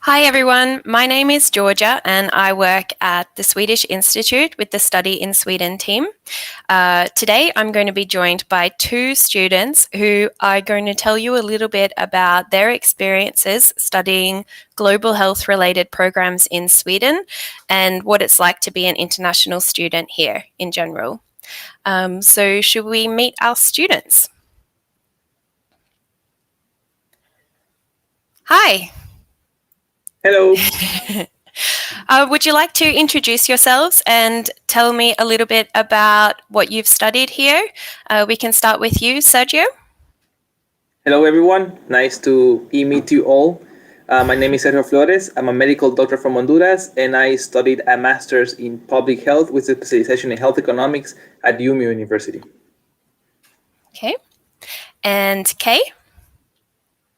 Hi everyone, my name is Georgia and I work at the Swedish Institute with the Study in Sweden team. Today I'm going to be joined by two students who are going to tell you a little bit about their experiences studying global health related programs in Sweden and what it's like to be an international student here in general. So should we meet our students? Hi. Hello. Would you like to introduce yourselves and tell me a little bit about what you've studied here? We can start with you, Sergio. Hello, everyone. Nice to meet you all. My name is Sergio Flores. I'm a medical doctor from Honduras, and I studied a master's in public health with a specialization in health economics at UMU University. Okay. And Kay?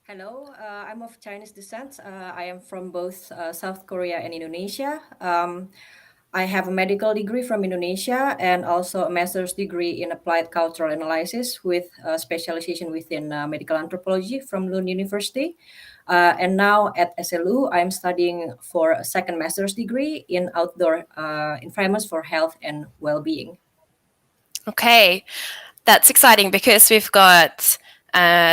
Hello, I'm of Chinese descent. I am from both South Korea and Indonesia. I have a medical degree from Indonesia and also a master's degree in applied cultural analysis with a specialization within medical anthropology from Lund University. And now at SLU, I'm studying for a second master's degree in outdoor environments for health and well-being. Okay, that's exciting because we've got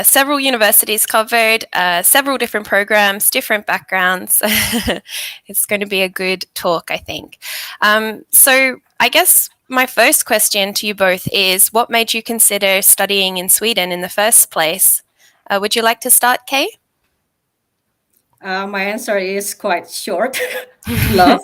several universities covered, several different programs, different backgrounds. It's going to be a good talk, I think. So I guess my first question to you both is, what made you consider studying in Sweden in the first place? Would you like to start, Kay? My answer is quite short. Love.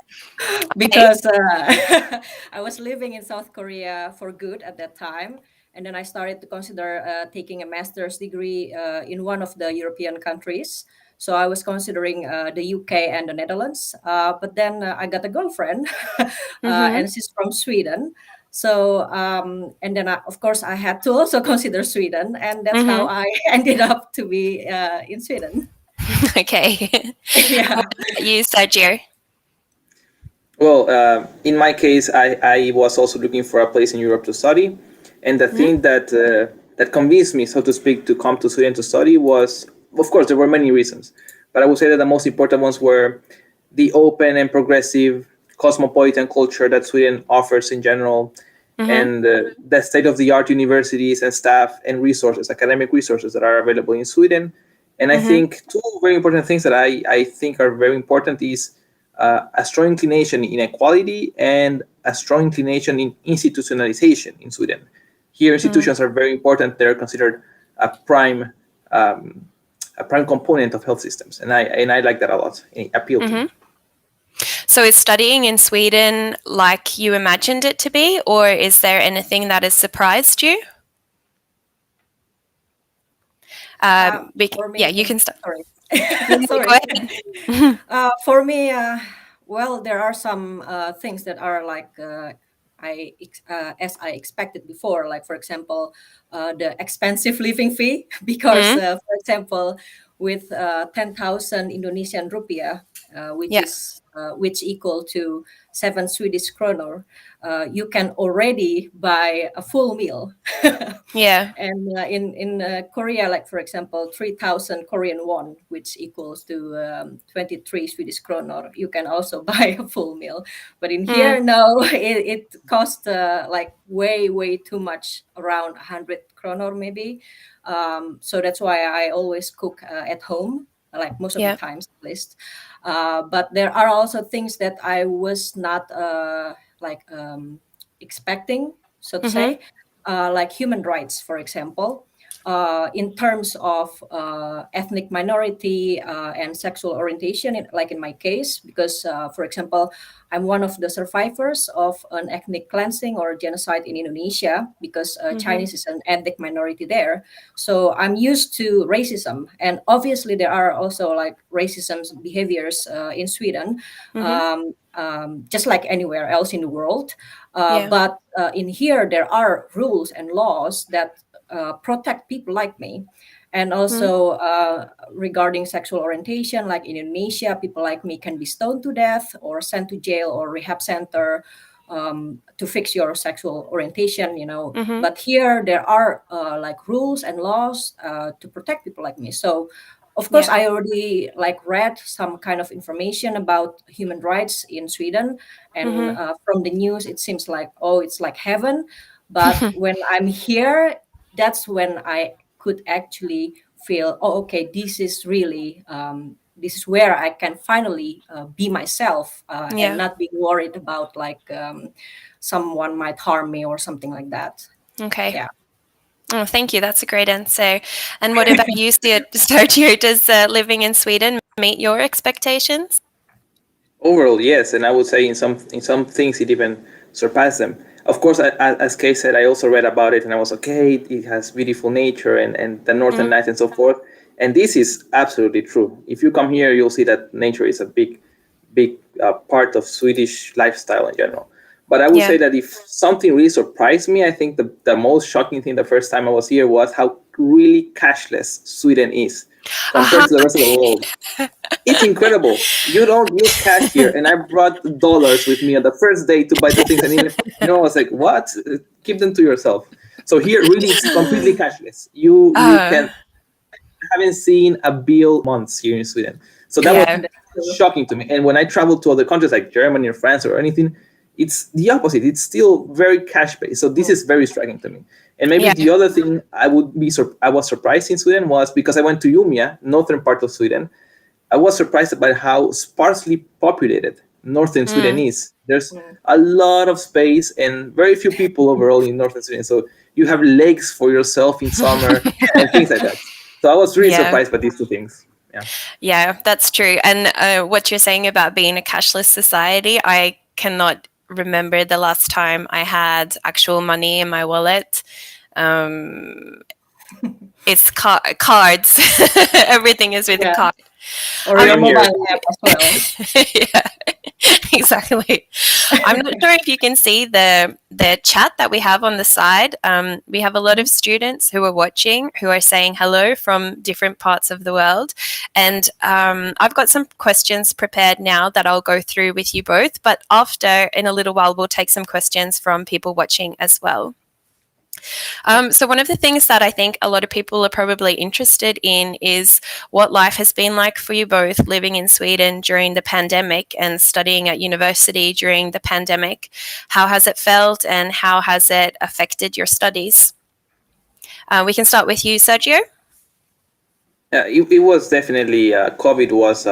Because I was living in South Korea for good at that time. And then I started to consider taking a master's degree in one of the European countries. So I was considering the UK and the Netherlands. But then I got a girlfriend, and she's from Sweden. So, and then of course, I had to also consider Sweden. And that's how I ended up to be in Sweden. Okay. Yeah. What about you, Sergio? Well, in my case, I was also looking for a place in Europe to study, and the thing that convinced me, so to speak, to come to Sweden to study was, of course, there were many reasons, but I would say that the most important ones were the open and progressive cosmopolitan culture that Sweden offers in general, and the state-of-the-art universities and staff and resources, academic resources that are available in Sweden. And I think two very important things that I think are very important is a strong inclination in equality and a strong inclination in institutionalization in Sweden. Here, institutions are very important; they're considered a prime component of health systems, and I like that a lot. It appealed to me. So is studying in Sweden like you imagined it to be, or is there anything that has surprised you? For me, Yeah, you can start. sorry. No, Sorry. go ahead. For me, well, there are some things that are like as I expected before. Like for example, the expensive living fee, because for example, with 10,000 Indonesian rupiah, Yeah. which equal to 7 Swedish kronor, you can already buy a full meal. Yeah. And in Korea, like for example, 3,000 Korean won, which equals to 23 Swedish kronor, you can also buy a full meal. But in here, no, it costs like way too much, around 100 kronor maybe. So that's why I always cook at home, like most of the times at least. But there are also things that I was not expecting, so to say, like human rights, for example, in terms of ethnic minority and sexual orientation, like in my case, because, for example, I'm one of the survivors of an ethnic cleansing or genocide in Indonesia, because Chinese is an ethnic minority there. So I'm used to racism. And obviously, there are also like racism behaviors in Sweden. Just like anywhere else in the world. But in here, there are rules and laws that protect people like me. And also regarding sexual orientation, like in Indonesia, people like me can be stoned to death or sent to jail or rehab center to fix your sexual orientation, you know. But here, there are like rules and laws to protect people like me. So Of course, Yeah. I already like read some kind of information about human rights in Sweden, and Mm-hmm. from the news, it seems like, oh, it's like heaven. But when I'm here, that's when I could actually feel, oh, okay, this is really this is where I can finally be myself, and Yeah. not be worried about like someone might harm me or something like that. Okay. Yeah. Oh, thank you. That's a great answer. And what about you, Sergio? Does living in Sweden meet your expectations? Overall, yes, and I would say in some things it even surpassed them. Of course, as Kay said, I also read about it, and I was okay. It has beautiful nature and the northern Mm, lights and so forth. And this is absolutely true. If you come here, you'll see that nature is a big part of Swedish lifestyle in general. But I would yeah. say that if something really surprised me, I think the most shocking thing the first time I was here was how really cashless Sweden is compared Uh-huh. to the rest of the world. It's incredible. You don't use cash here, and I brought dollars with me on the first day to buy the things, and even I was like, "What? Keep them to yourself." So here, really, it's completely cashless. You Oh, can haven't seen a bill months here in Sweden. So that was yeah. That's true. shocking to me. And when I travel to other countries like Germany or France or anything, it's the opposite. It's still very cash based. So this Mm. is very striking to me. And maybe Yeah. the other thing I was surprised in Sweden was because I went to Umeå, northern part of Sweden. I was surprised by how sparsely populated northern Sweden Mm, is. There's Mm. a lot of space and very few people overall in northern Sweden. So you have lakes for yourself in summer and things like that. So I was really yeah. surprised by these two things. Yeah. Yeah, that's true. And what you're saying about being a cashless society, I cannot remember the last time I had actual money in my wallet. Um, it's cards. Everything is with a Yeah. card. Or your Same mobile here. app as well. Yeah, exactly. I'm not sure if you can see the chat that we have on the side. We have a lot of students who are watching, who are saying hello from different parts of the world, and I've got some questions prepared now that I'll go through with you both. But after, in a little while, we'll take some questions from people watching as well. So, one of the things that I think a lot of people are probably interested in is what life has been like for you both living in Sweden during the pandemic and studying at university during the pandemic. How has it felt and how has it affected your studies? We can start with you, Sergio. It was definitely COVID was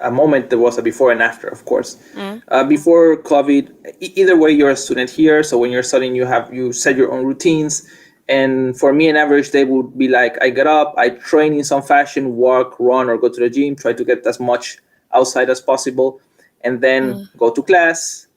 a moment. There was a before and after, of course. Mm, Before COVID, either way, you're a student here. So when you're studying, you set your own routines. And for me, an average day would be like I get up, I train in some fashion, walk, run, or go to the gym, try to get as much outside as possible, and then mm, go to class,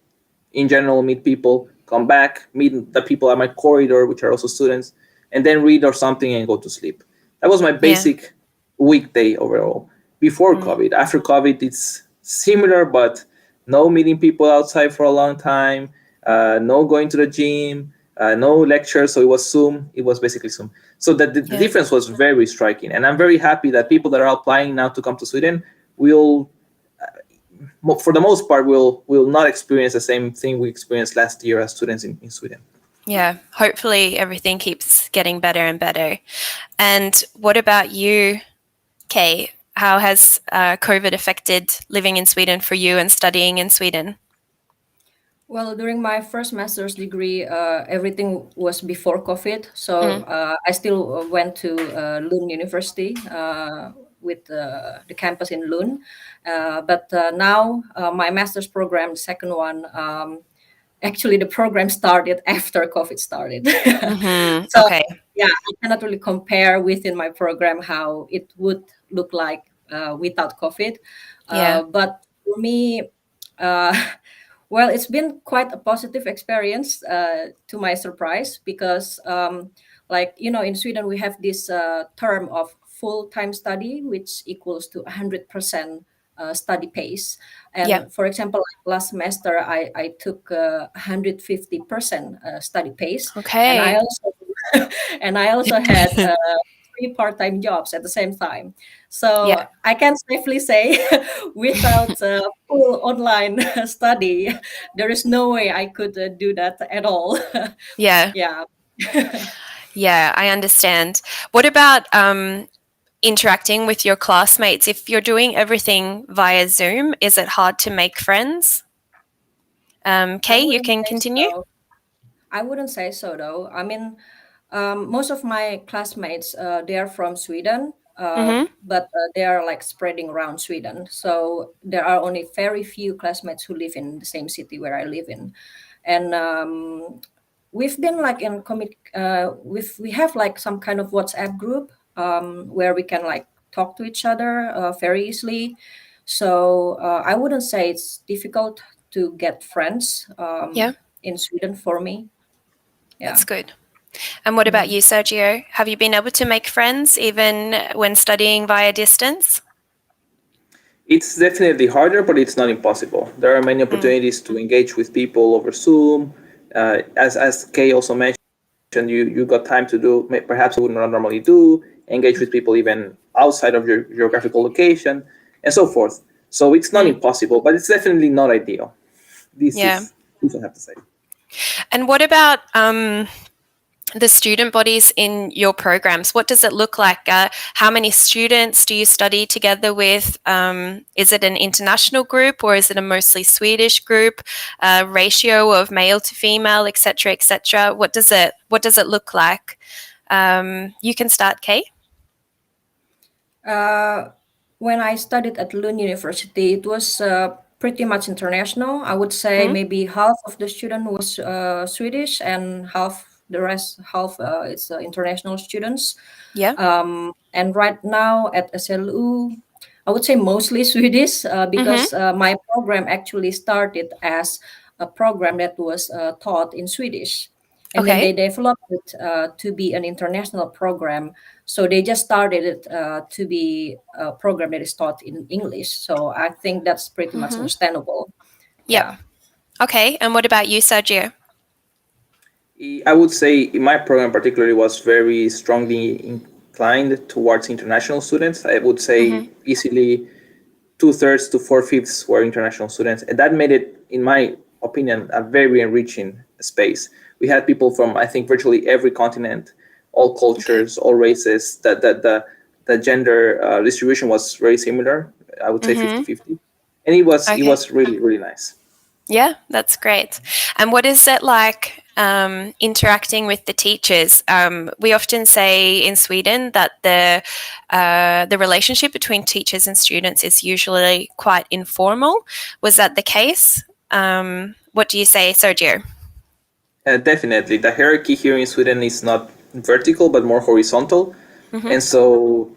in general, meet people, come back, meet the people at my corridor, which are also students, and then read or something and go to sleep. That was my yeah. basic weekday overall before Mm, COVID. After COVID, it's similar, but no meeting people outside for a long time, no going to the gym, no lectures. So it was Zoom. It was basically Zoom. So the yeah. difference was very striking. And I'm very happy that people that are applying now to come to Sweden will for the most part, will not experience the same thing we experienced last year as students in Sweden. Yeah. Hopefully, everything keeps getting better and better. And what about you, Kay? How has COVID affected living in Sweden for you and studying in Sweden? Well, during my first master's degree, everything was before COVID. So Mm, I still went to Lund University with the campus in Lund. But now my master's program, the second one, actually the program started after COVID started. mm-hmm. So Okay. yeah, I cannot really compare within my program how it would look like without COVID. Yeah. But for me, uh, well, it's been quite a positive experience to my surprise because, like, in Sweden, we have this term of full time study, which equals to 100% study pace. Yeah. And for example, like last semester, I took 150% study pace. And I Okay. also, and I also had three part-time jobs at the same time. Yeah. So I can safely say, without full online study, there is no way I could do that at all. Yeah. Yeah. Yeah. I understand. What about interacting with your classmates? If you're doing everything via Zoom, is it hard to make friends? Kay, you can continue. So. I wouldn't say so, though. I mean, most of my classmates, they are from Sweden, but they are like spreading around Sweden. So there are only very few classmates who live in the same city where I live in, and we've been like in we have like some kind of WhatsApp group where we can like talk to each other very easily. So I wouldn't say it's difficult to get friends Yeah. in Sweden for me. Yeah. That's good. And what about you, Sergio? Have you been able to make friends even when studying via distance? It's definitely harder, but it's not impossible. There are many opportunities to engage with people over Zoom. As Kay also mentioned, you got time to do perhaps you would not normally do, engage with people even outside of your geographical location, and so forth. So it's not impossible, but it's definitely not ideal. This I have to say. And what about the student bodies in your programs? What does it look like? How many students do you study together with? Is it an international group, or is it a mostly Swedish group? Ratio of male to female, etc., etc. What does it look like? You can start, Kay. When I studied at Lund University, it was pretty much international. I would say maybe half of the student was Swedish, and half it's international students. Yeah. And right now at SLU, I would say mostly Swedish because my program actually started as a program that was taught in Swedish. And then they developed it to be an international program. So they just started it to be a program that is taught in English. So I think that's pretty much understandable. Yeah. Okay. And what about you, Sergio? I would say in my program particularly was very strongly inclined towards international students. I would say easily 2/3 to 4/5 were international students, and that made it, in my opinion, a very enriching space. We had people from, I think, virtually every continent, all cultures, all races. The gender distribution was very similar. I would say 50-50, and it was really, really nice. Yeah, that's great. And what is it like interacting with the teachers? We often say in Sweden that the relationship between teachers and students is usually quite informal. Was that the case? What do you say, Sergio? Definitely, the hierarchy here in Sweden is not vertical but more horizontal, and so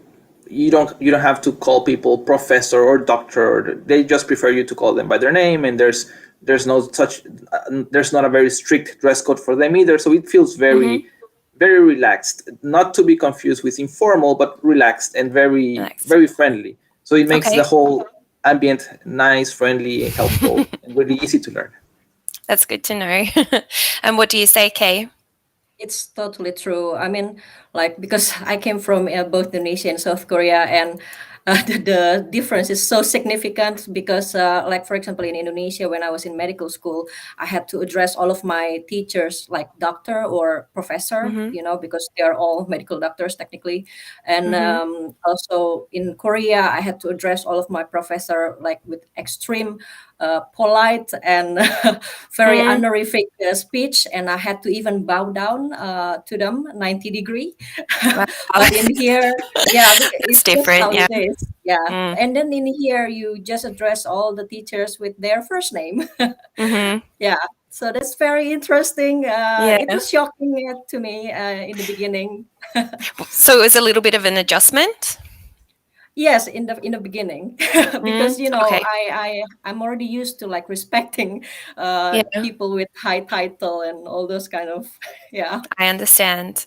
you don't have to call people professor or doctor. They just prefer you to call them by their name, and there's not a very strict dress code for them either. So it feels very very relaxed, not to be confused with informal, but relaxed and very very friendly. So it makes the whole ambient nice, friendly, and helpful, and really easy to learn. That's good to know. And what do you say, Kay? It's totally true. I mean, like, because I came from both Indonesia and South Korea, and the difference is so significant because, like, for example, in Indonesia, when I was in medical school, I had to address all of my teachers like doctor or professor, because they are all medical doctors technically. And also in Korea, I had to address all of my professor like with extreme polite and very honorific speech, and I had to even bow down to them 90-degree. But in here, it's different. how it is. And then in here, you just address all the teachers with their first name. So that's very interesting. It was shocking to me in the beginning. So it was a little bit of an adjustment. Yes, in the beginning, because I'm already used to like respecting people with high title and all those kind of I understand.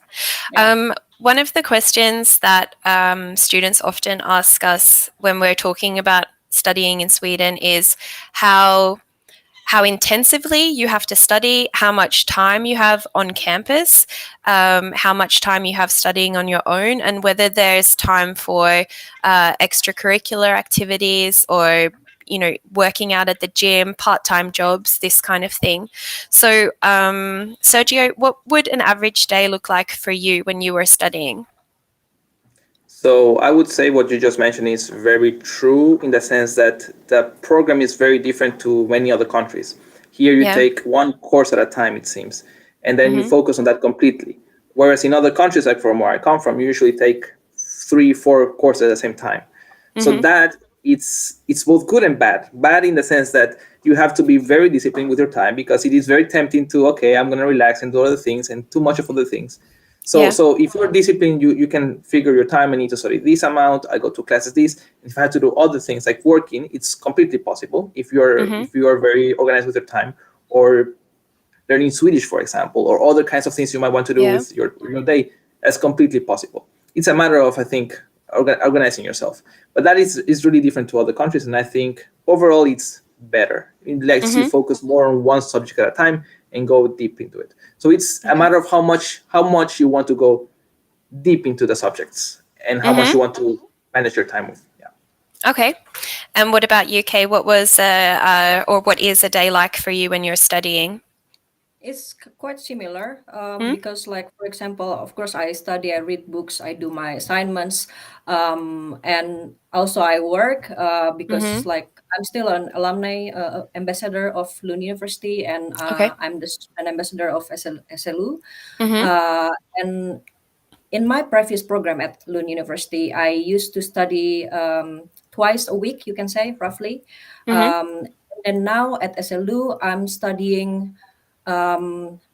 One of the questions that students often ask us when we're talking about studying in Sweden is how intensively you have to study, how much time you have on campus, how much time you have studying on your own, and whether there's time for extracurricular activities or working out at the gym, part-time jobs, this kind of thing. So, Sergio, what would an average day look like for you when you were studying? So I would say what you just mentioned is very true in the sense that the program is very different to many other countries. Here you Yeah. take one course at a time, it seems, and then you Mm-hmm. focus on that completely. Whereas in other countries, like from where I come from, you usually take 3, 4 courses at the same time. So Mm-hmm. that it's both good and bad. Bad in the sense that you have to be very disciplined with your time because it is very tempting to, okay, I'm gonna relax and do other things and too much of other things. So Yeah. so if you're disciplined, you can figure your time. I need to study this amount. I go to classes this. If I have to do other things like working, it's completely possible Mm-hmm. if you are very organized with your time, or learning Swedish, for example, or other kinds of things you might want to do Yeah. with your day. That's completely possible. It's a matter of, I think, organizing yourself. But that is really different to other countries, and I think overall it's better. It lets you Mm-hmm. focus more on one subject at a time and go deep into it. So it's a Okay. matter of how much you want to go deep into the subjects and how much Mm-hmm. you want to manage your time with. Yeah. Okay. And what about UK? What was or what is a day like for you when you're studying? It's quite similar Mm? because, like, for example, of course, I study, I read books, I do my assignments, and also I work Mm-hmm. because, like, I'm still an alumni ambassador of Lund University, and Okay. I'm an ambassador of SLU. Mm-hmm. And in my previous program at Lund University, I used to study twice a week, you can say, roughly. Mm-hmm. And now at SLU, I'm studying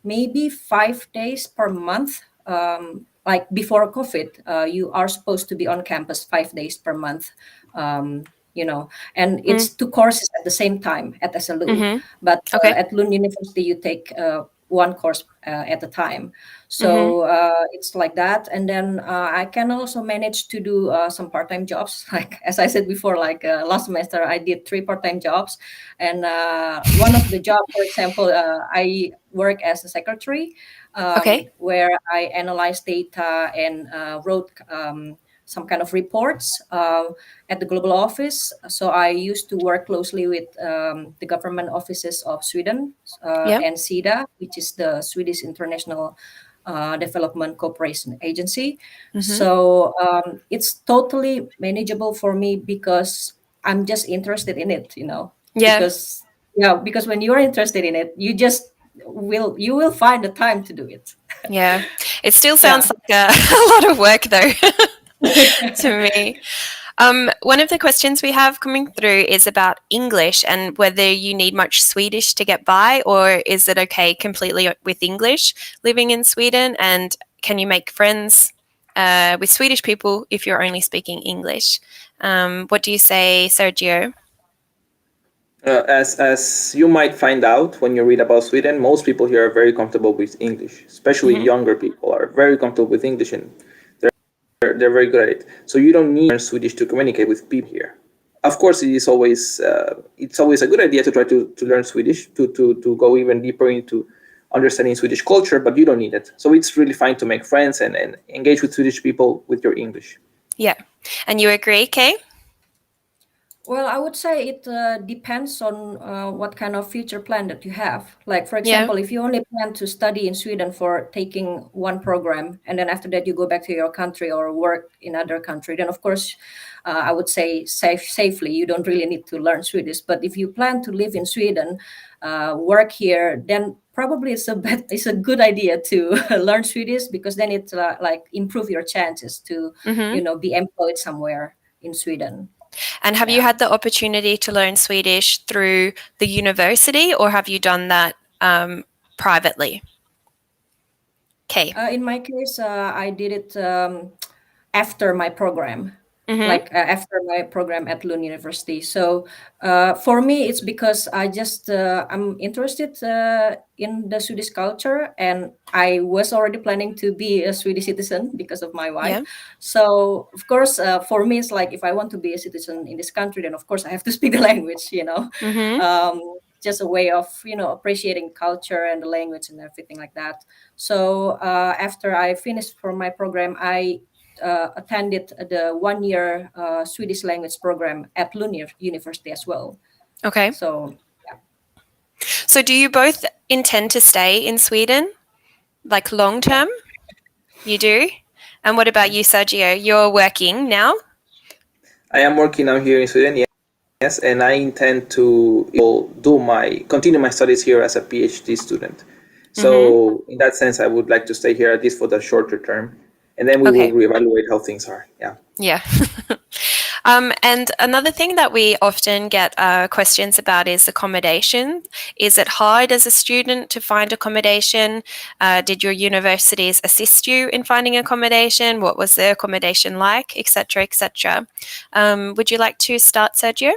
maybe 5 days per month. Like before COVID, you are supposed to be on campus 5 days per month. And it's two courses at the same time at SLU. Mm-hmm. But Okay. at Lund University, you take one course at a time. Mm-hmm. So it's like that. And then I can also manage to do some part-time jobs. Like, as I said before, like last semester, I did 3 part-time jobs. And one of the job, for example, I work as a secretary, Okay. where I analyze data and wrote some kind of reports at the global office. So I used to work closely with the government offices of Sweden Yeah. and SIDA, which is the Swedish International Development Cooperation Agency. Mm-hmm. So it's totally manageable for me because I'm just interested in it, Yeah. because because when you're interested in it, you will find the time to do it. Yeah. It still Yeah. sounds like a lot of work though to me. One of the questions we have coming through is about English and whether you need much Swedish to get by, or is it okay completely with English living in Sweden? And can you make friends with Swedish people if you're only speaking English? What do you say, Sergio? As you might find out when you read about Sweden, most people here are very comfortable with English, especially Mm-hmm. younger people are very comfortable with English, and they're very good at it. So you don't need to learn Swedish to communicate with people here. Of course, it's always a good idea to try to learn Swedish to go even deeper into understanding Swedish culture, but you don't need it. So it's really fine to make friends and engage with Swedish people with your English. Yeah. And you agree, Kay? Well, I would say it depends on what kind of future plan that you have. Like, for Yeah. example, if you only plan to study in Sweden for taking one program, and then after that you go back to your country or work in other country, then of course, I would say safely, you don't really need to learn Swedish. But if you plan to live in Sweden, work here, then probably it's a good idea to learn Swedish, because then it like improve your chances to Mm-hmm. be employed somewhere in Sweden. And have you Yeah. had the opportunity to learn Swedish through the university, or have you done that privately? Okay. In my case, I did it after my program, Mm-hmm. like after my program at Lund University. So for me, it's because I'm interested in the Swedish culture, and I was already planning to be a Swedish citizen because of my wife. Yeah. So of course, for me, it's like if I want to be a citizen in this country, then of course I have to speak the language. Mm-hmm. Just a way of appreciating culture and the language and everything like that. So after I finished for my program, I attended the 1 year Swedish language program at Lund University as well. Okay. So So do you both intend to stay in Sweden, like long term? You do? And what about you, Sergio? You're working now? I am working now here in Sweden, yes, and I intend to continue my studies here as a PhD student. So in that sense, I would like to stay here at least for the shorter term, and then we will Okay. reevaluate how things are. Yeah. Yeah. And another thing that we often get questions about is accommodation. Is it hard as a student to find accommodation? Did your universities assist you in finding accommodation? What was the accommodation like, etc., etc.? Would you like to start, Sergio?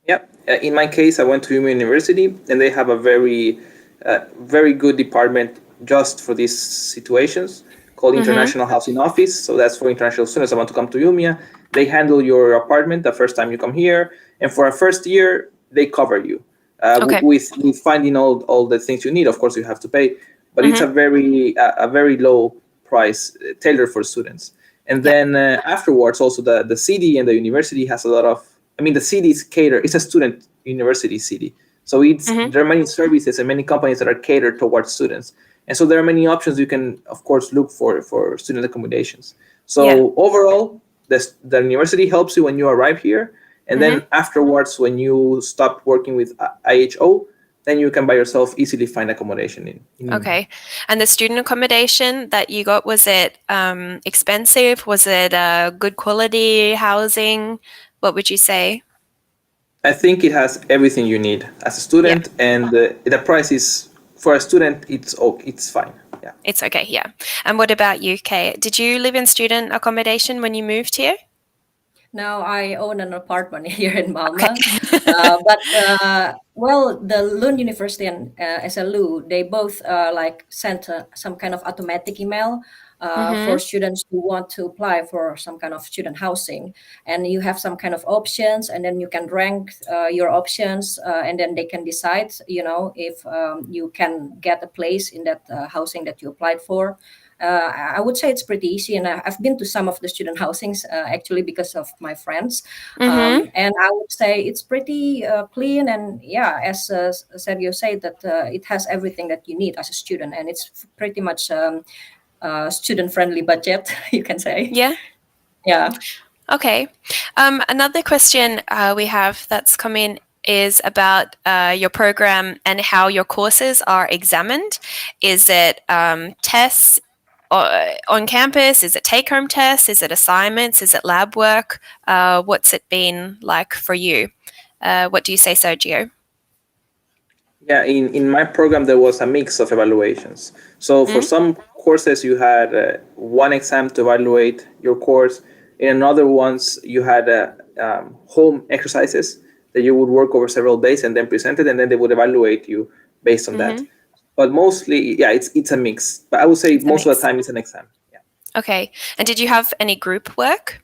Yeah. In my case, I went to Umeå University, and they have a very good department just for these situations called International Housing Office. So that's for international students that want to come to Umeå. They handle your apartment the first time you come here, and for a first year, they cover you Okay. with finding all the things you need. Of course, you have to pay, but it's a very low price tailored for students. And then afterwards, also the city and the university has a lot of. I mean, the city is catered. It's a student university city, so there are many services and many companies that are catered towards students, and so there are many options you can, of course, look for student accommodations. So overall, the university helps you when you arrive here, and then afterwards, when you stop working with IHO, then you can by yourself easily find accommodation in Okay. And the student accommodation that you got, was it expensive? Was it good quality housing? What would you say? I think it has everything you need as a student, and the price is for a student. It's fine. Yeah. It's okay, yeah. And what about you, Kay? Did you live in student accommodation when you moved here? Now I own an apartment here in Malmö, Okay. well, the Lund University and SLU, they both like sent some kind of automatic email for students who want to apply for some kind of student housing, and you have some kind of options, and then you can rank your options, and then they can decide, if you can get a place in that housing that you applied for. I would say it's pretty easy, and I've been to some of the student housings actually because of my friends, and I would say it's pretty clean, and yeah, as Sergio said, that it has everything that you need as a student, and it's pretty much student-friendly budget, you can say. Yeah. Yeah. Okay. Another question we have that's come in is about your program and how your courses are examined. Is it tests on campus? Is it take-home tests? Is it assignments? Is it lab work? What's it been like for you? What do you say, Sergio? Yeah, in my program, there was a mix of evaluations. So for some courses, you had one exam to evaluate your course. In another ones, you had home exercises that you would work over several days and then present it, and then they would evaluate you based on that. But mostly, yeah, it's a mix. But I would say most of the time it's an exam. Yeah. Okay. And did you have any group work?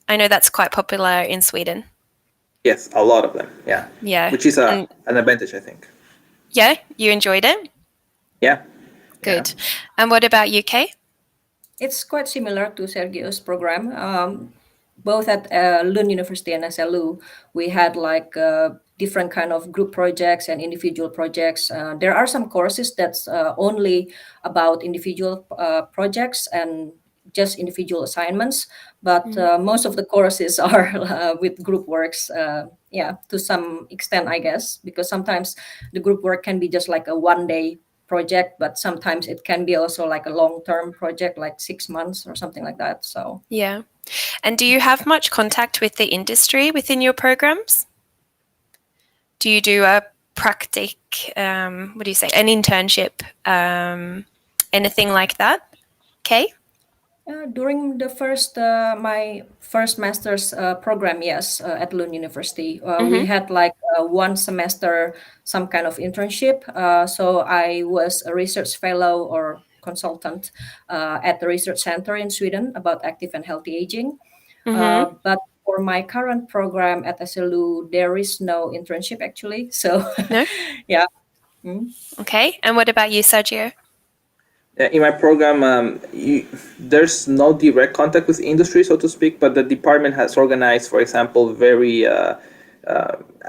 I know that's quite popular in Sweden. Yes, a lot of them. Yeah. Yeah. Which is an advantage, I think. Yeah, you enjoyed it? Yeah. Good. Yeah. And what about UK? It's quite similar to Sergio's program. Both at Lund University and SLU, we had like different kind of group projects and individual projects. There are some courses that's only about individual projects and just individual assignments, but most of the courses are with group works. Yeah, to some extent, I guess, because sometimes the group work can be just like a 1 day project, but sometimes it can be also like a long-term project, like 6 months or something like that. So Yeah. And do you have much contact with the industry within your programs? Do you do a practic, what do you say, an internship, anything like that? Okay. during the my first master's program, yes, at Lund University, we had like 1 semester some kind of internship. So I was a research fellow or consultant at the research center in Sweden about active and healthy aging. But for my current program at SLU, there is no internship actually. So No? yeah. Okay. And what about you, Sergio? In my program, there's no direct contact with industry, so to speak, but the department has organized, for example, a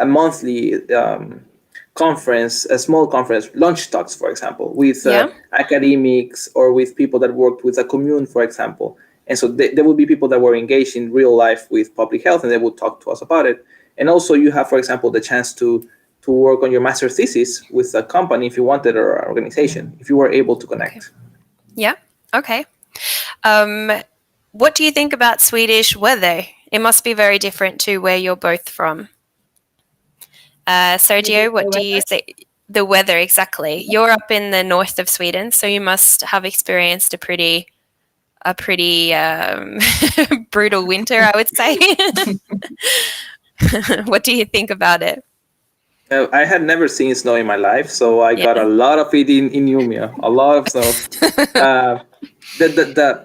monthly conference, a small conference, lunch talks, for example, with Yeah. academics or with people that worked with a commune, for example. And so there would be people that were engaged in real life with public health, and they would talk to us about it. And also, you have, for example, the chance to work on your master's thesis with a company if you wanted, or an organization, if you were able to connect. Okay. Yeah. Okay. What do you think about Swedish weather? It must be very different to where you're both from. Sergio, what do you say? The weather, exactly. You're up in the north of Sweden, so you must have experienced a pretty brutal winter, I would say. What do you think about it? I had never seen snow in my life, so I got a lot of it in Umeå, a lot of snow.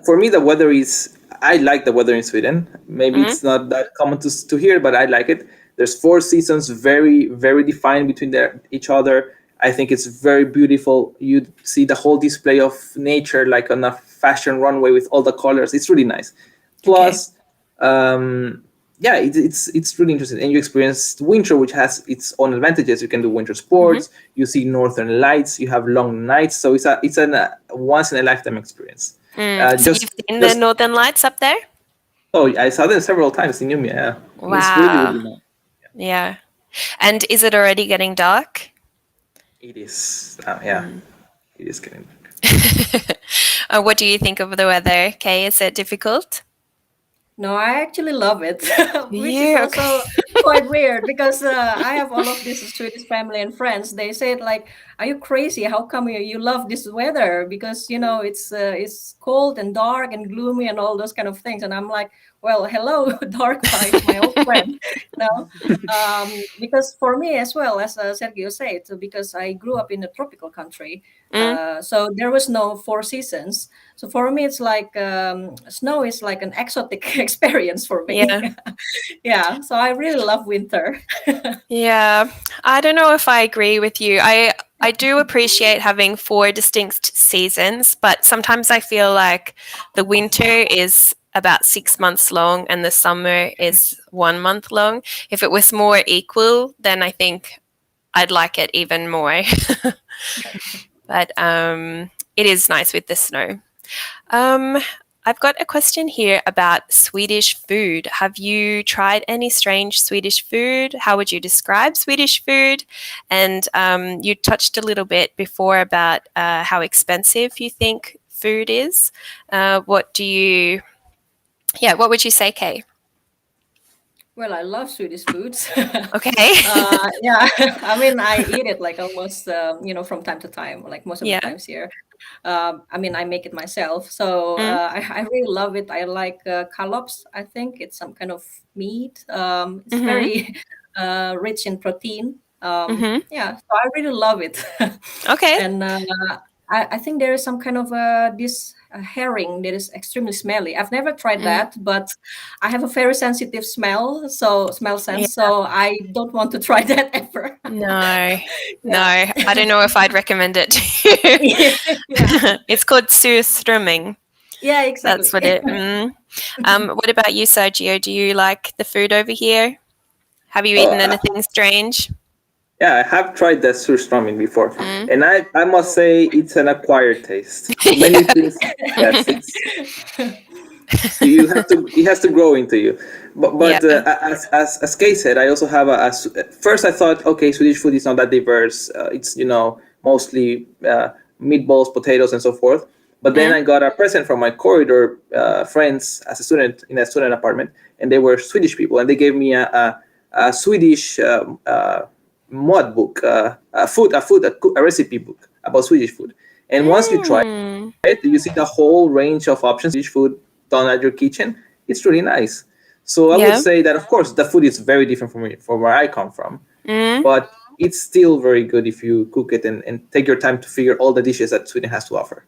For me, the weather is, I like the weather in Sweden. Maybe it's not that common to hear, but I like it. There's 4 seasons, very, very defined between each other. I think it's very beautiful. You see the whole display of nature like on a fashion runway with all the colors. It's really nice. Plus, it's really interesting. And you experience winter, which has its own advantages. You can do winter sports. You see northern lights. You have long nights. So it's a once in a lifetime experience. So you've seen the northern lights up there? Oh, I saw them several times in Umeå. Yeah. Wow. It's really, really nice. Yeah. And is it already getting dark? It is. It is getting dark. What do you think of the weather, Kay? Is it difficult? No, I actually love it, which is also quite weird because I have all of this Swedish family and friends. They say it like, "Are you crazy? How come you love this weather? Because it's cold and dark and gloomy and all those kind of things." And I'm like, "Well, hello, dark life, my old friend." Because for me as well, as Sergio said, because I grew up in a tropical country, so there was no 4 seasons. So for me, it's like snow is like an exotic experience for me. Yeah. So I really love winter. Yeah. I don't know if I agree with you. I do appreciate having 4 distinct seasons, but sometimes I feel like the winter is about 6 months long and the summer is 1 month long. If it was more equal, then I think I'd like it even more. But it is nice with the snow. I've got a question here about Swedish food. Have you tried any strange Swedish food? How would you describe Swedish food? And you touched a little bit before about how expensive you think food is. What would you say, Kay? Well, I love Swedish foods. Okay. Yeah, I mean, I eat it like almost, from time to time, like most of the times here. I mean, I make it myself. So I really love it. I like kalops. I think it's some kind of meat. It's very rich in protein. Yeah, so I really love it. Okay. And I think there is some kind of this herring that is extremely smelly. I've never tried that, but I have a very sensitive smell sense, so I don't want to try that ever. No, no, I don't know if I'd recommend it to you. It's called surströmming. Yeah, exactly. That's what it. What about you, Sergio? Do you like the food over here? Have you eaten anything strange? Yeah, I have tried the surströmming before, and I must say it's an acquired taste. Many things, yes, it has to grow into you. But as Kay said, I also have first I thought, okay, Swedish food is not that diverse. It's mostly meatballs, potatoes, and so forth. But then I got a present from my corridor friends as a student in a student apartment, and they were Swedish people, and they gave me a Swedish mod book, a recipe book about Swedish food. And once you try it, you see the whole range of options Swedish food done at your kitchen. It's really nice. So I would say that, of course, the food is very different from where I come from, but it's still very good if you cook it and take your time to figure all the dishes that Sweden has to offer.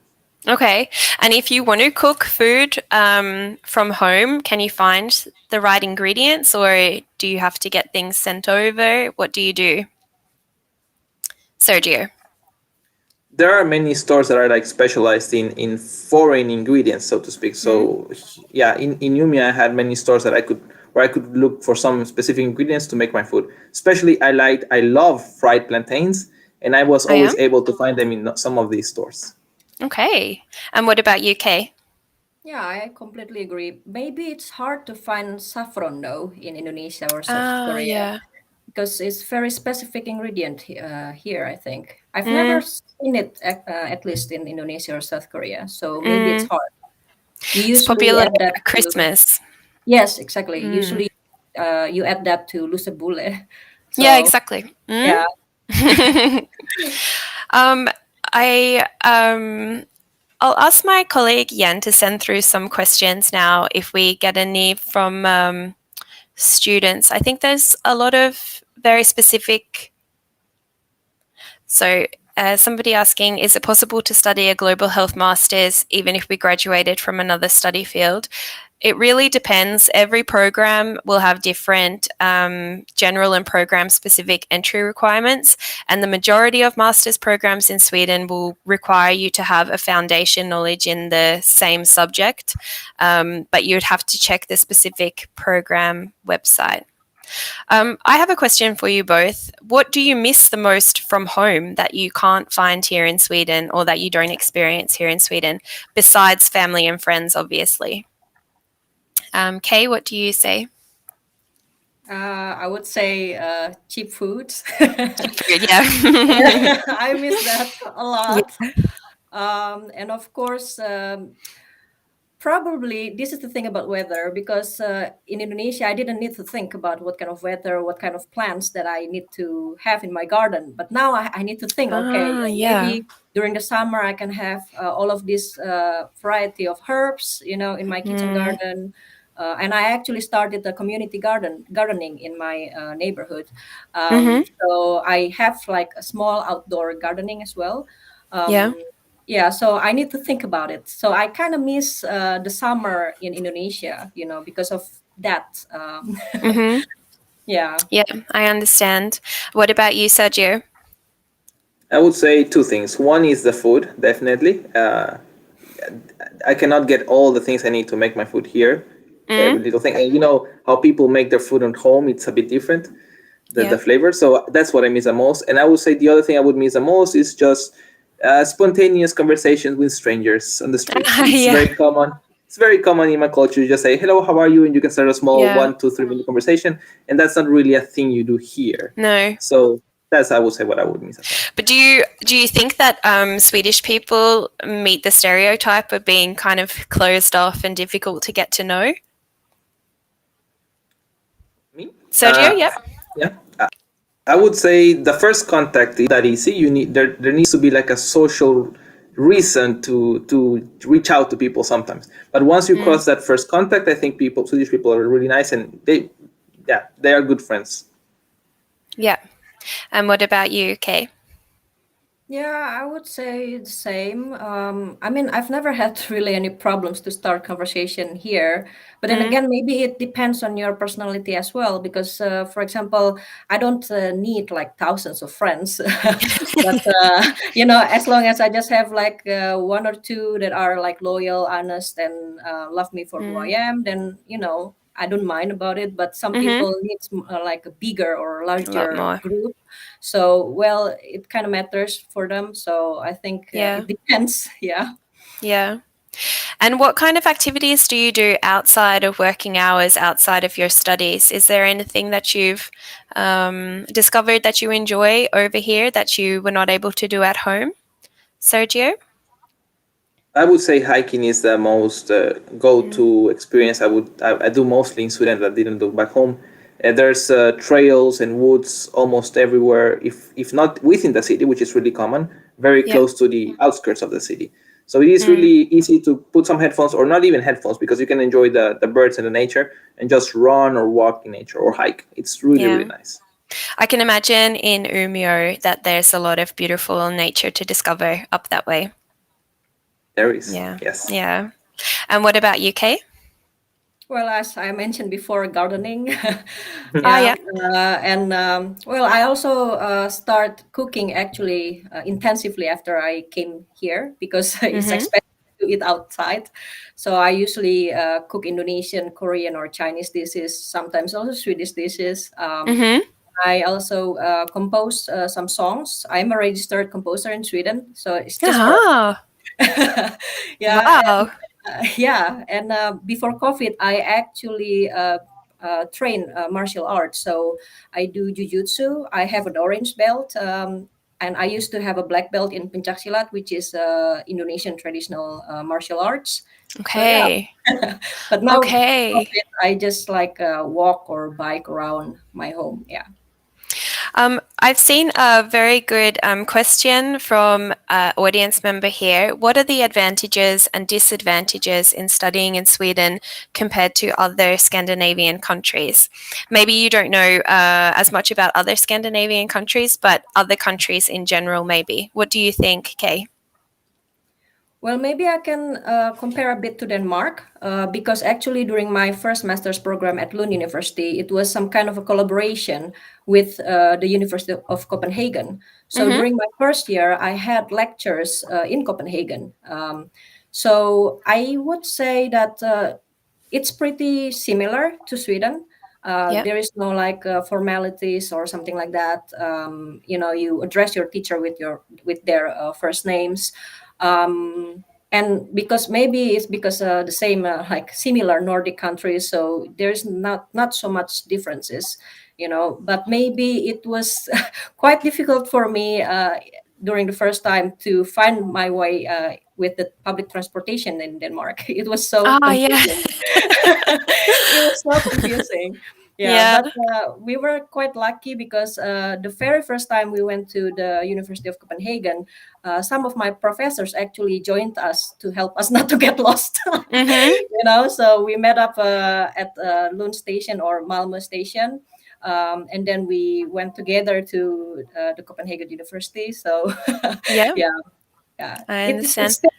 Okay. And if you want to cook food from home, can you find the right ingredients, or do you have to get things sent over? What do you do? Sergio? There are many stores that are like specialized in foreign ingredients, so to speak. So in Umeå, I had many stores where where I could look for some specific ingredients to make my food. Especially, I love fried plantains, and I was I am. always able to find them in some of these stores. Okay. And what about you, Kay? Yeah, I completely agree. Maybe it's hard to find saffron though in Indonesia or South Korea Yeah. because it's very specific ingredient here. I think I've never Mm, seen it at least in Indonesia or South Korea. So maybe it's mm. hard. You It's usually popular add that at to, Christmas. yes, exactly. Mm. Usually you add that to lusebule. Yeah, So exactly. Mm. yeah. um, I'll ask my colleague Yen to send through some questions now if we get any from students. I think there's a lot of very specific. So, somebody asking, is it possible to study a global health master's even if we graduated from another study field? It really depends. Every program will have different general and program specific entry requirements, and the majority of master's programs in Sweden will require you to have a foundation knowledge in the same subject, but you'd have to check the specific program website. I have a question for you both. What do you miss the most from home that you can't find here in Sweden or that you don't experience here in Sweden, besides family and friends, obviously? Kay, what do you say? I would say cheap foods. Food, yeah. I miss that a lot. Yeah. And of course, probably this is the thing about weather because in Indonesia, I didn't need to think about what kind of weather, what kind of plants that I need to have in my garden. But now I need to think, okay, Yeah. maybe during the summer I can have all of this variety of herbs, in my kitchen Mm, garden. And I actually started a community gardening in my neighborhood. mm-hmm. So I have like a small outdoor gardening as well. Yeah. Um, yeah, so I need to think about it. So I kind of miss the summer in Indonesia, because of that. Mm-hmm. Yeah. Yeah, I understand. What about you, Sergio? I would say two things. One is the food, definitely. I cannot get all the things I need to make my food here. Every Mm, little thing. And you know how people make their food at home, it's a bit different, the yeah. flavor. So that's what I miss the most. And I would say the other thing I would miss the most is just spontaneous conversations with strangers on the street. It's Yeah. very common. It's very common in my culture. You just say, hello, how are you? And you can start a small Yeah. 1, 2, 3 minute conversation. And that's not really a thing you do here. No. So that's, I would say, what I would miss as well. But do you think that Swedish people meet the stereotype of being kind of closed off and difficult to get to know? Me? Sergio, yep. Yeah. I would say the first contact is that easy. You need there needs to be like a social reason to reach out to people sometimes. But once you cross that first contact, I think Swedish people are really nice and they are good friends. Yeah. And what about you, Kay? Yeah, I would say the same. I mean, I've never had really any problems to start conversation here. But then Mm, again, maybe it depends on your personality as well. Because, for example, I don't need like thousands of friends. But, as long as I just have like one or two that are like loyal, honest, and love me for who I mm, am, then, I don't mind about it. But some mm-hmm. people need like a bigger or A lot larger more. group. So, well, it kind of matters for them. So I think Yeah. it depends. Yeah. Yeah. And what kind of activities do you do outside of working hours, outside of your studies? Is there anything that you've discovered that you enjoy over here that you were not able to do at home? Sergio? I would say hiking is the most Mm. go-to experience. I do mostly in Sweden that I didn't do back home. There's trails and woods almost everywhere. If not within the city, which is really common, very Yeah. close to the outskirts of the city. So it is Mm. really easy to put some headphones, or not even headphones, because you can enjoy the birds and the nature and just run or walk in nature or hike. It's really really Yeah. nice. I can imagine in Umeå that there's a lot of beautiful nature to discover up that way. There is, Yeah. yes. Yeah. And what about you, Kay? Well, as I mentioned before, gardening. Ah, Yeah. yeah. And well, I also start cooking actually intensively after I came here because it's Mm-hmm. expensive. to eat outside. So I usually cook Indonesian, Korean, or Chinese dishes, sometimes also Swedish dishes. Mm-hmm. I also compose some songs. I'm a registered composer in Sweden, so it's just for Oh, yeah, wow. yeah. And before COVID, I actually train martial arts. So I do jujutsu. I have an orange belt, and I used to have a black belt in pencaksilat, which is Indonesian traditional martial arts. So yeah, Okay. but now Okay. COVID, I just like walk or bike around my home. Yeah. I've seen a very good question from audience member here. What are the advantages and disadvantages in studying in Sweden compared to other Scandinavian countries? Maybe you don't know as much about other Scandinavian countries, but other countries in general, maybe. What do you think, Kay? Well, maybe I can compare a bit to Denmark because actually during my first master's program at Lund University, it was some kind of a collaboration with the University of Copenhagen. So Mm-hmm. during my first year, I had lectures in Copenhagen. So I would say that it's pretty similar to Sweden. Yep. There is no like formalities or something like that. You address your teacher with their first names, and because maybe it's because the same like similar Nordic countries, so there's not so much differences, But maybe it was quite difficult for me during the first time to find my way with the public transportation in Denmark. It was so Ah, yeah. confusing. It was so confusing. Yeah, Yeah. but we were quite lucky because the very first time we went to the University of Copenhagen, some of my professors actually joined us to help us not to get lost. Mm-hmm. So we met up at Lund Station or Malmö Station, and then we went together to the Copenhagen University. So Yeah, yeah, yeah, I it's understand. still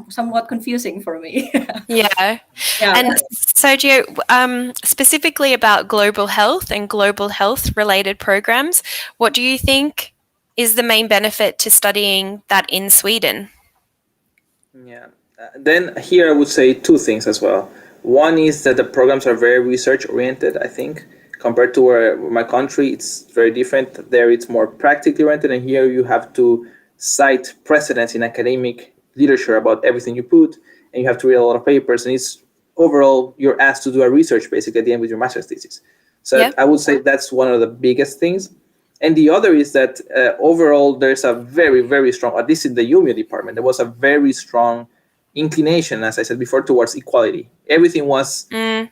somewhat confusing for me. Yeah. Yeah. And Sergio, specifically about global health and global health related programs, what do you think is the main benefit to studying that in Sweden? Yeah. Then here I would say two things as well. One is that the programs are very research oriented, I think, compared to where my country, it's very different. There it's more practically oriented, and here you have to cite precedents in academic literature about everything you put, and you have to read a lot of papers, and it's overall you're asked to do a research basically at the end with your master's thesis. So Yeah. I would say that's one of the biggest things. And the other is that overall there's a very, very strong, at least in the UMIA department, there was a very strong inclination, as I said before, towards equality. Everything was, Mm,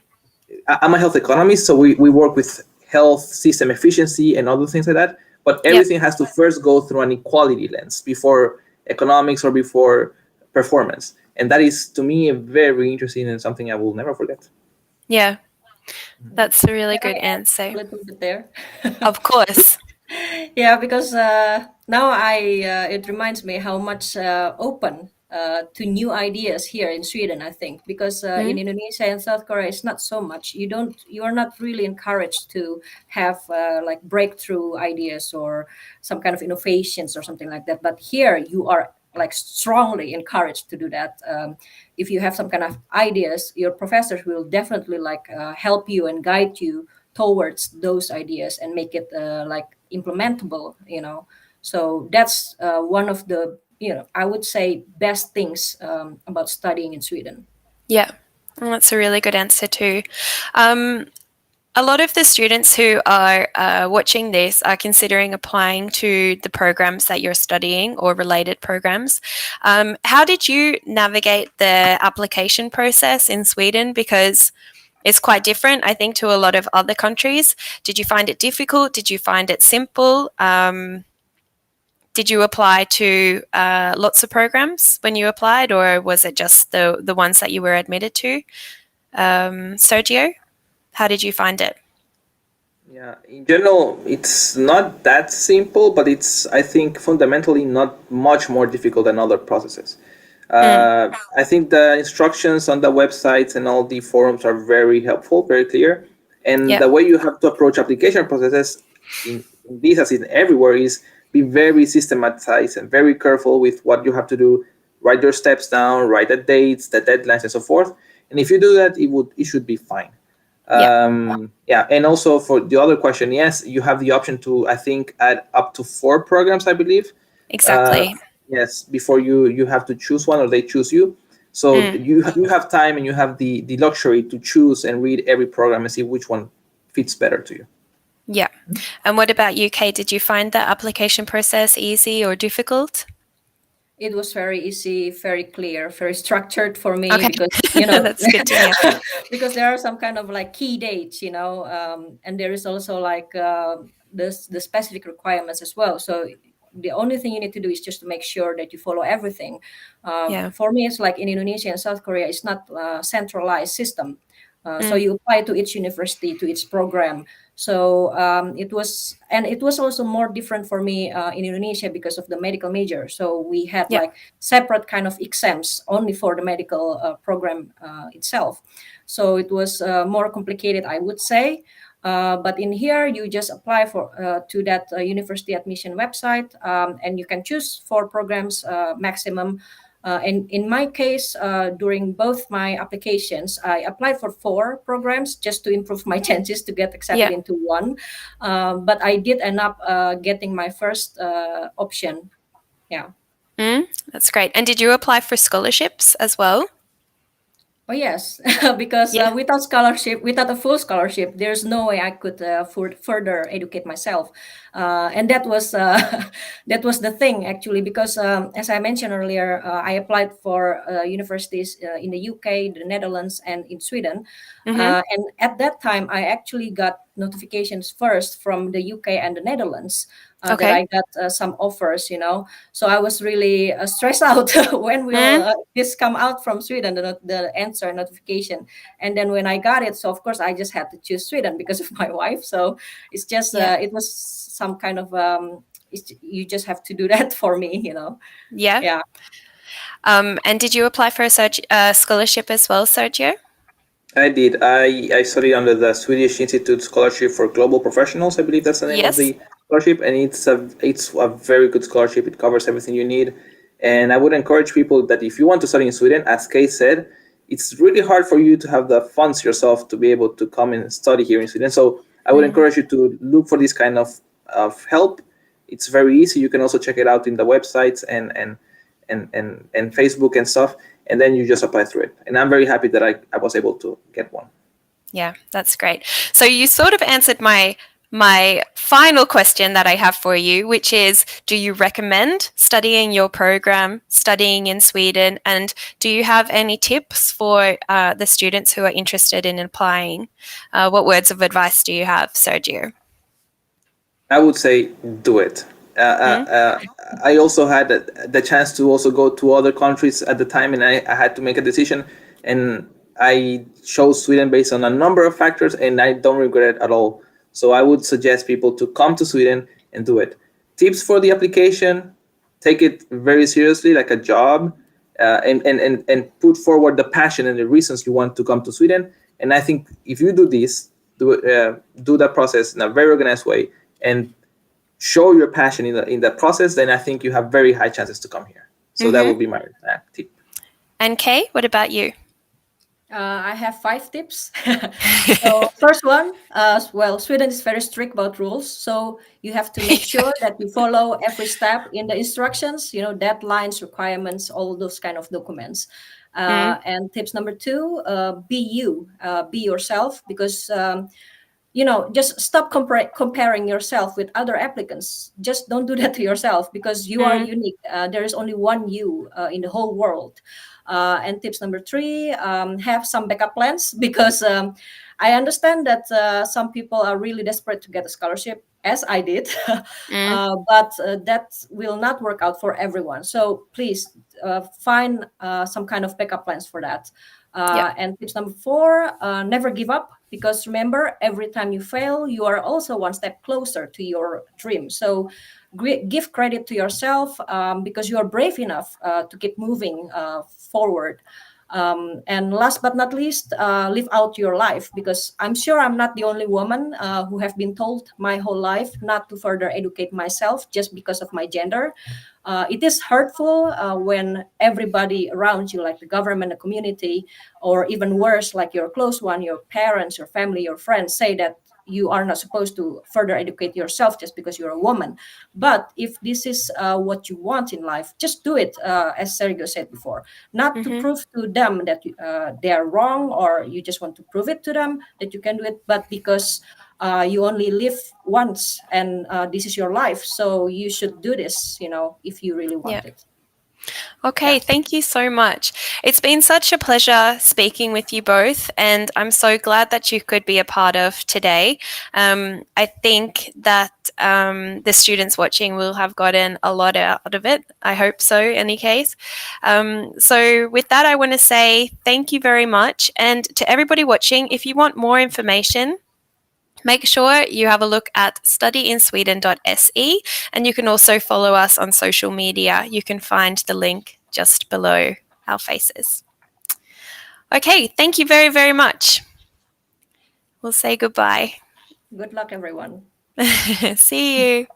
I'm a health economist, so we work with health system efficiency and other things like that, but yep. everything has to first go through an equality lens before economics or before performance. And that is, to me, very interesting and something I will never forget. Yeah. That's a really Can I good add a answer. little bit there? Of course. Yeah, because now it reminds me how much open to new ideas here in Sweden. I think because in Mm, Indonesia and South Korea, it's not so much. You are not really encouraged to have like breakthrough ideas or some kind of innovations or something like that. But here, you are like strongly encouraged to do that. If you have some kind of ideas, your professors will definitely like help you and guide you towards those ideas and make it like implementable, so that's one of the, I would say, best things about studying in Sweden. yeah. Well, that's a really good answer too. Um, a lot of the students who are watching this are considering applying to the programs that you're studying or related programs. How did you navigate the application process in Sweden? Because it's quite different, I think, to a lot of other countries. Did you find it difficult? Did you find it simple? Did you apply to lots of programs when you applied, or was it just the ones that you were admitted to? Sergio, how did you find it? Yeah, in general, it's not that simple, but it's, I think, fundamentally not much more difficult than other processes. Mm, I think the instructions on the websites and all the forums are very helpful, very clear. And yeah. the way you have to approach application processes in this, as in everywhere, is be very systematized and very careful with what you have to do write your steps down, write the dates, the deadlines, and so forth. And if you do that, it should be fine. Yeah. Yeah, and also for the other question, yes, you have the option to, I think, add up to 4 programs, I believe. Uh, Exactly. yes, before you have to choose one, or they choose you. So Mm. you have time, and you have the luxury to choose and read every program and see which one fits better to you. Yeah. And what about UK? Did you find the application process easy or difficult? It was very easy, very clear, very structured for me Okay. because That's good to hear. because there are some kind of like key dates, and there is also like the specific requirements as well. So the only thing you need to do is just to make sure that you follow everything. Yeah. For me, it's like in Indonesia and South Korea, it's not a centralized system. So Mm. you apply to each university, to each program. So it was also more different for me in Indonesia because of the medical major. So we had Yeah. like separate kind of exams only for the medical program itself. So it was more complicated, I would say. But in here, you just apply for to that university admission website, and you can choose 4 programs maximum. And in my case, during both my applications, I applied for 4 programs just to improve my chances to get accepted Yeah. into one. But I did end up getting my first option. Yeah. Mm. That's great. And did you apply for scholarships as well? Oh yes, because Yeah. without scholarship, without a full scholarship, there's no way I could further educate myself, and that was that was the thing actually. Because as I mentioned earlier, I applied for universities in the UK, the Netherlands, and in Sweden, Mm-hmm. and at that time, I actually got notifications first from the UK and the Netherlands. That Okay. I got some offers, so I was really stressed out when will Mm. this come out from Sweden, the answer notification. And then when I got it, so of course I just had to choose Sweden because of my wife. So it's just Yeah. it was some kind of you just have to do that for me. Yeah. Yeah. And did you apply for a scholarship as well, Sergio? I did. I studied under the Swedish Institute Scholarship for Global Professionals. I believe that's the name of Yes. the scholarship, and it's a very good scholarship. It covers everything you need, and I would encourage people that if you want to study in Sweden, as Kay said, it's really hard for you to have the funds yourself to be able to come and study here in Sweden. So I would Mhm. encourage you to look for this kind of help. It's very easy. You can also check it out in the websites and Facebook and stuff, and then you just apply through it. And I'm very happy that I was able to get one. Yeah, that's great. So you sort of answered my final question that I have for you, which is, do you recommend studying your program, studying in Sweden, and do you have any tips for the students who are interested in applying? What words of advice do you have, Sergio? I would say do it. Mm? I also had the chance to also go to other countries at the time, and I had to make a decision, and I chose Sweden based on a number of factors, and I don't regret it at all. So I would suggest people to come to Sweden and do it. Tips for the application: take it very seriously, like a job, and put forward the passion and the reasons you want to come to Sweden. And I think if you do this, do that process in a very organized way, and show your passion in the process, then I think you have very high chances to come here. So that Mm-hmm. would be my tip. And Kay, what about you? I have 5 tips. So first one, well, Sweden is very strict about rules, so you have to make sure that you follow every step in the instructions. Deadlines, requirements, all those kind of documents. Mm, And tips number 2, be you, be yourself, because just stop comparing yourself with other applicants. Just don't do that to yourself because you are mm, unique. There is only one you in the whole world. And tips number 3, have some backup plans because I understand that some people are really desperate to get a scholarship, as I did, mm. but that will not work out for everyone. So please find some kind of backup plans for that. Yep. And tips number 4, never give up, because remember, every time you fail, you are also one step closer to your dream. So give credit to yourself because you are brave enough to keep moving forward. And last but not least, live out your life, because I'm sure I'm not the only woman who have been told my whole life not to further educate myself just because of my gender. It is hurtful when everybody around you, like the government, the community, or even worse, like your close one, your parents, your family, your friends, say that you are not supposed to further educate yourself just because you're a woman. But if this is what you want in life, just do it, as Sergio said before, not to prove to them that they are wrong, or you just want to prove it to them that you can do it, but because you only live once, and this is your life, so you should do this, if you really want Yeah. it. Okay, Yeah. thank you so much. It's been such a pleasure speaking with you both, and I'm so glad that you could be a part of today. I think that the students watching will have gotten a lot out of it. I hope so, in any case. So, with that, I want to say thank you very much. And to everybody watching, if you want more information, make sure you have a look at studyInsweden.se, and you can also follow us on social media. You can find the link just below our faces. Okay, thank you very, very much. We'll say goodbye. Good luck, everyone. See you.